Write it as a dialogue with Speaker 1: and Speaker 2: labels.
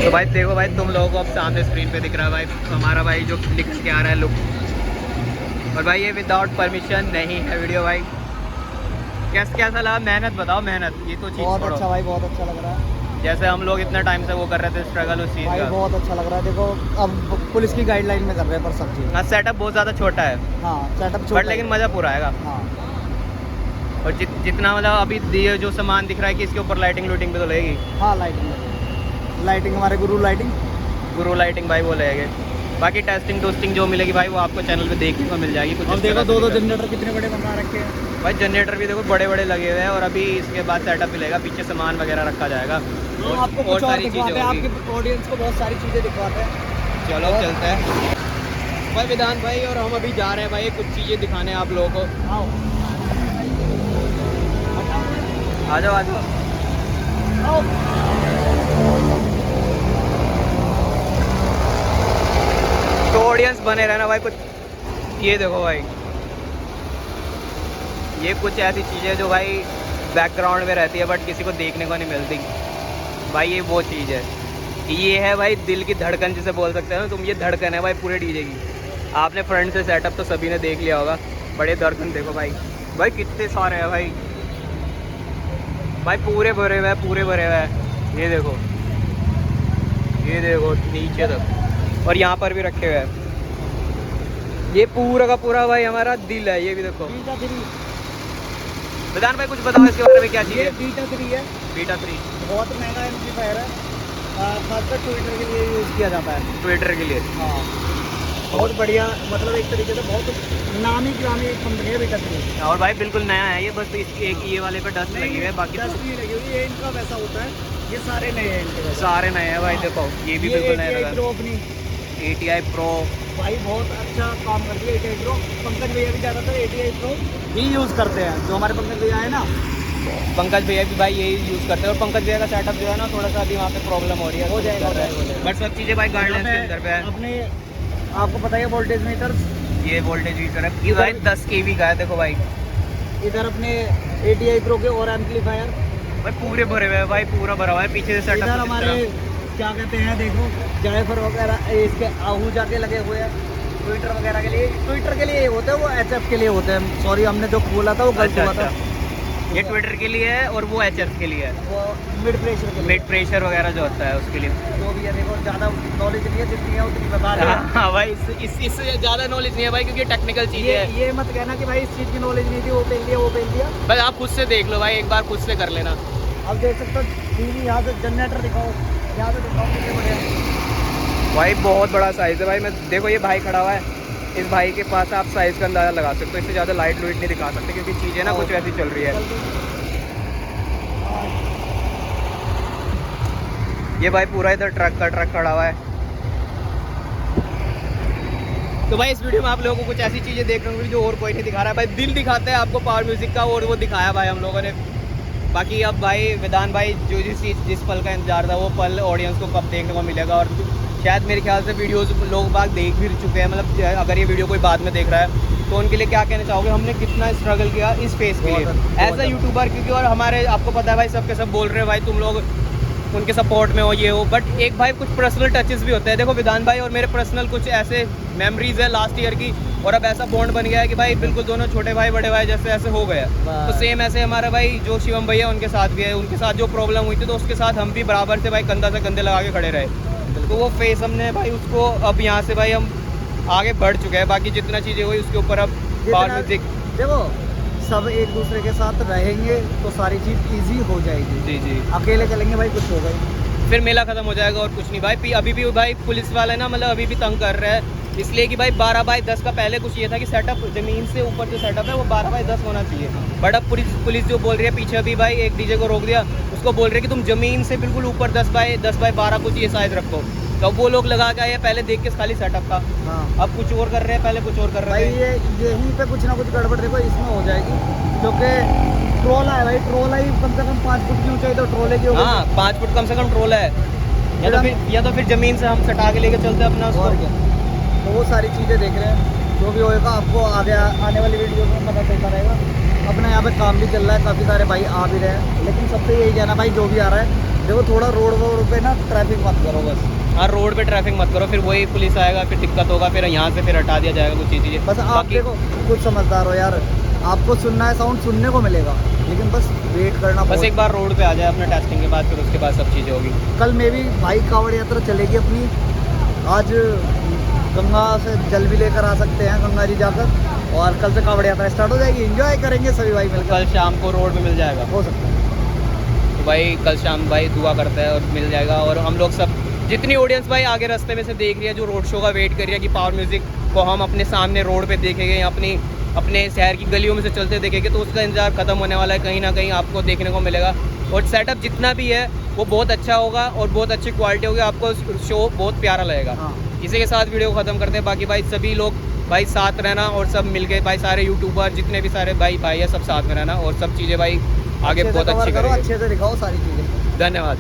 Speaker 1: तो भाई देखो भाई, तुम लोगों को अब सामने स्क्रीन पे दिख रहा है भाई हमारा भाई जो निकल के आ रहा है लुक। और भाई ये विदाउट परमिशन नहीं है वीडियो भाई। कैसा लगा? मेहनत बताओ, मेहनत ये तो चीज़
Speaker 2: बहुत
Speaker 1: छोड़ो।
Speaker 2: अच्छा भाई, बहुत अच्छा लग रहा है
Speaker 1: जैसे हम लोग इतना टाइम से वो कर रहे थे स्ट्रगल उस चीज़
Speaker 2: भाई,
Speaker 1: का।
Speaker 2: बहुत अच्छा लग रहा है। देखो अब पुलिस की गाइडलाइन में कर रहे हैं पर सब चीज़।
Speaker 1: हाँ, सेटअप बहुत ज़्यादा छोटा है
Speaker 2: हाँ सेटअप
Speaker 1: बट
Speaker 2: छोटा
Speaker 1: लेकिन
Speaker 2: है।
Speaker 1: मज़ा पूरा आएगा।
Speaker 2: हाँ
Speaker 1: और जितना मतलब अभी दिए जो सामान दिख रहा है कि इसके ऊपर लाइटिंग लूटिंग भी तो लगेगी।
Speaker 2: हाँ लाइटिंग हमारे गुरु
Speaker 1: लाइटिंग भाई वो लगेंगे। बाकी टेस्टिंग टूस्टिंग जो मिलेगी भाई वो आपको चैनल पे देखने को मिल जाएगी। कुछ
Speaker 2: अब
Speaker 1: इस
Speaker 2: देखो
Speaker 1: तरह से
Speaker 2: 2
Speaker 1: दिखा-
Speaker 2: जनरेटर कितने बड़े बना रखे हैं
Speaker 1: भाई जनरेटर भी देखो बड़े बड़े लगे हुए हैं। और अभी इसके बाद सेटअप मिलेगा, पीछे सामान वगैरह रखा जाएगा
Speaker 2: तो आपको
Speaker 1: और
Speaker 2: कुछ और
Speaker 1: सारी
Speaker 2: दिखवाते
Speaker 1: चीज़ें
Speaker 2: हैं,
Speaker 1: होगी।
Speaker 2: आपके ऑडियंस को बहुत सारी चीज़ें दिखवाते हैं।
Speaker 1: चलो चलते हैं भाई विधान भाई। और हम अभी जा रहे हैं भाई कुछ चीज़ें दिखाने आप लोगों को।
Speaker 2: आओ
Speaker 1: आ जाओ आ जाओ।
Speaker 2: आओ।
Speaker 1: तो ऑडियंस बने रहना भाई। कुछ ये देखो भाई, ये कुछ ऐसी चीज़ें जो भाई बैकग्राउंड में रहती है बट किसी को देखने को नहीं मिलती भाई। ये वो चीज़ है, ये है भाई दिल की धड़कन जिसे बोल सकते हैं ना तुम। ये धड़कन है भाई पूरे डीजे की। आपने फ्रंट से सेटअप तो सभी ने देख लिया होगा। बड़े धड़कन देखो भाई, भाई कितने सारे हैं भाई। भाई पूरे भरे हुए हैं, पूरे भरे हुए हैं। ये देखो, ये देखो नीचे तक। और यहाँ पर भी रखे हुए हैं। ये पूरा का पूरा भाई हमारा दिल है। ये भी देखो। विधान भाई कुछ बताओ इसके बारे में, क्या चीज़ है?
Speaker 2: बीटा 3 है।
Speaker 1: बीटा 3
Speaker 2: बहुत महंगा एम्पलीफायर है, खासकर ट्विटर के लिए यूज़ किया जाता है।
Speaker 1: ट्विटर के लिए।
Speaker 2: हाँ बहुत बढ़िया, मतलब एक तरीके से बहुत नामी गिरामी एक कंपनी है बीटा 3।
Speaker 1: और भाई बिल्कुल नया है ये। बस इसकी एक ये वाले पे डस्ट लगी हुई है, बाकी तो
Speaker 2: डस्ट नहीं लगी हुई। ये इनका वैसा होता है, ये सारे नए हैं इनके वैसे।
Speaker 1: सारे नए हैं भाई। देखो ये भी बिल्कुल नया लगा।
Speaker 2: प्रो अपनी
Speaker 1: ATI Pro
Speaker 2: भाई बहुत अच्छा काम करती है ATI Pro। पंकज भैया भी ज़्यादातर ATI Pro ही यूज़ करते हैं। जो हमारे पंकज भैया है ना,
Speaker 1: पंकज भैया भी भाई यही यूज़ करते हैं। और पंकज भैया का सेटअप जो है ना थोड़ा सा अभी वहाँ पे प्रॉब्लम हो रही है।
Speaker 2: हो जाएगा।
Speaker 1: बट सब चीज़ें भाई गाइडलाइंस के अंदर पे है।
Speaker 2: अपने आपको पता है वोल्टेज मीटर,
Speaker 1: ये वोल्टेज यूज है ये भाई 10 kV का है। देखो भाई,
Speaker 2: इधर अपने ATI Pro के और एम्पलीफायर
Speaker 1: भाई पूरे भरे हुए हैं भाई, पूरा भरा हुआ है पीछे से
Speaker 2: इधर
Speaker 1: सेटअप।
Speaker 2: हमारे क्या कहते हैं, देखो जायफर वगैरह इसके आहू जाके लगे हुए हैं। ट्विटर वगैरह के लिए, ट्विटर के लिए होते हैं, वो HF के लिए होते हैं। सॉरी हमने जो बोला था वो गलत हुआ था।
Speaker 1: ये ट्विटर के लिए है और वो HF के लिए है।
Speaker 2: वो मिड प्रेशर के लिए,
Speaker 1: मिड प्रेशर वगैरह जो होता है उसके लिए।
Speaker 2: जो भी है। देखो ज़्यादा नॉलेज नहीं है, जितनी है उतनी बता रहे हैं।
Speaker 1: हाँ भाई, इससे ज़्यादा नॉलेज नहीं है भाई, क्योंकि टेक्निकल चीज़ है।
Speaker 2: ये मत कहना कि भाई इस चीज़ की नॉलेज नहीं थी, वो पहन लिया।
Speaker 1: बस आप खुद से देख लो भाई, एक बार खुद से कर लेना।
Speaker 2: अब देख सकते हो टीवी, यहाँ से जनरेटर दिखाओ, यहाँ से दिखाओ कितने बड़े हैं।
Speaker 1: भाई बहुत बड़ा साइज़ है भाई। मैं देखो ये भाई खड़ा हुआ है, इस भाई के पास आप साइज़ का अंदाज़ा लगा सकते हो। इससे ज़्यादा लाइट लूइट नहीं दिखा सकते क्योंकि चीज़ें ना कुछ वैसी चल रही है। ये भाई पूरा इधर ट्रक खड़ा हुआ है। तो भाई इस वीडियो में आप लोगों को कुछ ऐसी चीज़ें देखने को मिली जो और कोई नहीं दिखा रहा है भाई। दिल दिखाते हैं आपको पावर म्यूजिक का, और वो दिखाया भाई हम लोगों ने। बाकी अब भाई विधान भाई जो जिस पल का इंतजार था वो पल ऑडियंस को कब देखने को मिलेगा। और शायद मेरे ख्याल से वीडियोस लोग बाग देख भी चुके हैं। मतलब अगर ये वीडियो कोई बाद में देख रहा है तो उनके लिए क्या कहना चाहोगे? हमने कितना स्ट्रगल किया इस फेस के लिए एज अ यूट्यूबर, क्योंकि और हमारे आपको पता है भाई सबके सब बोल रहे हैं भाई तुम लोग उनके सपोर्ट में हो, ये हो। बट एक भाई कुछ पर्सनल टचेस भी होते हैं। देखो विधान भाई और मेरे पर्सनल कुछ ऐसे मेमोरीज है लास्ट ईयर की, और अब ऐसा बॉन्ड बन गया है कि भाई बिल्कुल दोनों छोटे भाई बड़े भाई जैसे ऐसे हो गए। तो सेम ऐसे हमारा भाई जो शिवम भैया उनके साथ भी है, उनके साथ जो प्रॉब्लम हुई थी तो उसके साथ हम भी बराबर से भाई कंधा से कंधे लगा के खड़े रहे। तो वो फेस हमने भाई उसको अब यहाँ से भाई हम आगे बढ़ चुके हैं। बाकी जितना चीज़ें हुई उसके ऊपर अब पावर म्यूजिक,
Speaker 2: देखो सब एक दूसरे के साथ रहेंगे तो सारी चीज़ इजी हो जाएगी।
Speaker 1: जी जी,
Speaker 2: अकेले चलेंगे भाई कुछ होगा ही,
Speaker 1: फिर मेला खत्म हो जाएगा और कुछ नहीं भाई। अभी भी भाई पुलिस वाले ना मतलब अभी भी तंग कर रहे हैं, इसलिए कि भाई 12/10 का पहले कुछ ये था कि सेटअप ज़मीन से ऊपर जो सेटअप है वो 12/10 होना चाहिए। बट अब पुलिस जो बोल रही है, पीछे अभी भाई एक डीजे को रोक दिया, उसको बोल रहे हैं कि तुम ज़मीन से बिल्कुल ऊपर 10/10/12 कुछ ये साइज़ रखो। तो वो लोग लगा के आए पहले देख के खाली सेटअप का।
Speaker 2: हाँ
Speaker 1: अब कुछ और कर रहे हैं, पहले कुछ और कर रहे
Speaker 2: भाई।
Speaker 1: हैं।
Speaker 2: ये यहीं पे कुछ ना कुछ गड़बड़ देखो इसमें हो जाएगी, क्योंकि ट्रोला है भाई। ट्रोला ही कम से कम 5 फुट की ऊंचाई तो ट्रोले की होगी।
Speaker 1: हाँ 5 फुट कम से कम ट्रोल है, या तो फिर ज़मीन से हम सटा के लेके चलते हैं अपना
Speaker 2: और
Speaker 1: उसको।
Speaker 2: क्या, तो वो सारी चीज़ें देख रहे हैं। जो भी होएगा आपको आगे आने वाली वीडियो में पता चलता रहेगा। अपना यहाँ पे काम भी चल रहा है, काफ़ी सारे भाई आ भी रहे हैं, लेकिन सबसे यही कहना भाई जो भी आ रहा है देखो थोड़ा रोड पे ना ट्रैफिक मत करो बस।
Speaker 1: हाँ, रोड पे ट्रैफिक मत करो, फिर वही पुलिस आएगा, फिर दिक्कत होगा, फिर यहाँ से फिर हटा दिया जाएगा कुछ चीज़ें।
Speaker 2: बस आप देखो कुछ समझदार हो यार, आपको सुनना है साउंड सुनने को मिलेगा, लेकिन बस वेट करना।
Speaker 1: बस एक बार रोड पे आ जाए अपने टेस्टिंग के बाद, फिर उसके बाद सब चीज़ें होगी।
Speaker 2: कल में भी भाई कांवड़ यात्रा चलेगी अपनी। आज गंगा से जल भी लेकर आ सकते हैं गंगा जी जाकर, और कल से कांवड़ यात्रा स्टार्ट हो जाएगी। एंजॉय करेंगे सभी भाई मिलकर।
Speaker 1: कल शाम को रोड पे मिल जाएगा,
Speaker 2: हो सकता है
Speaker 1: तो भाई कल शाम भाई दुआ करता है और मिल जाएगा। और हम लोग सब जितनी ऑडियंस भाई आगे रास्ते में से देख रही है, जो रोड शो का वेट कर रही है कि पावर म्यूजिक को हम अपने सामने रोड पे देखेंगे या अपने शहर की गलियों में से चलते देखेंगे, तो उसका इंतजार खत्म होने वाला है। कहीं ना कहीं आपको देखने को मिलेगा, और सेटअप जितना भी है वो बहुत अच्छा होगा और बहुत अच्छी क्वालिटी होगी, आपको शो बहुत प्यारा लगेगा।
Speaker 2: हाँ।
Speaker 1: इसी के साथ वीडियो को ख़त्म करते हैं। बाकी भाई सभी लोग भाई साथ रहना, और सब मिलके भाई सारे यूट्यूबर जितने भी सारे भाई है सब साथ में रहना, और सब चीज़ें भाई आगे
Speaker 2: अच्छे से
Speaker 1: बहुत
Speaker 2: कवर
Speaker 1: अच्छी
Speaker 2: करो,
Speaker 1: करेंगे।
Speaker 2: अच्छे से दिखाओ सारी चीज़ें।
Speaker 1: धन्यवाद।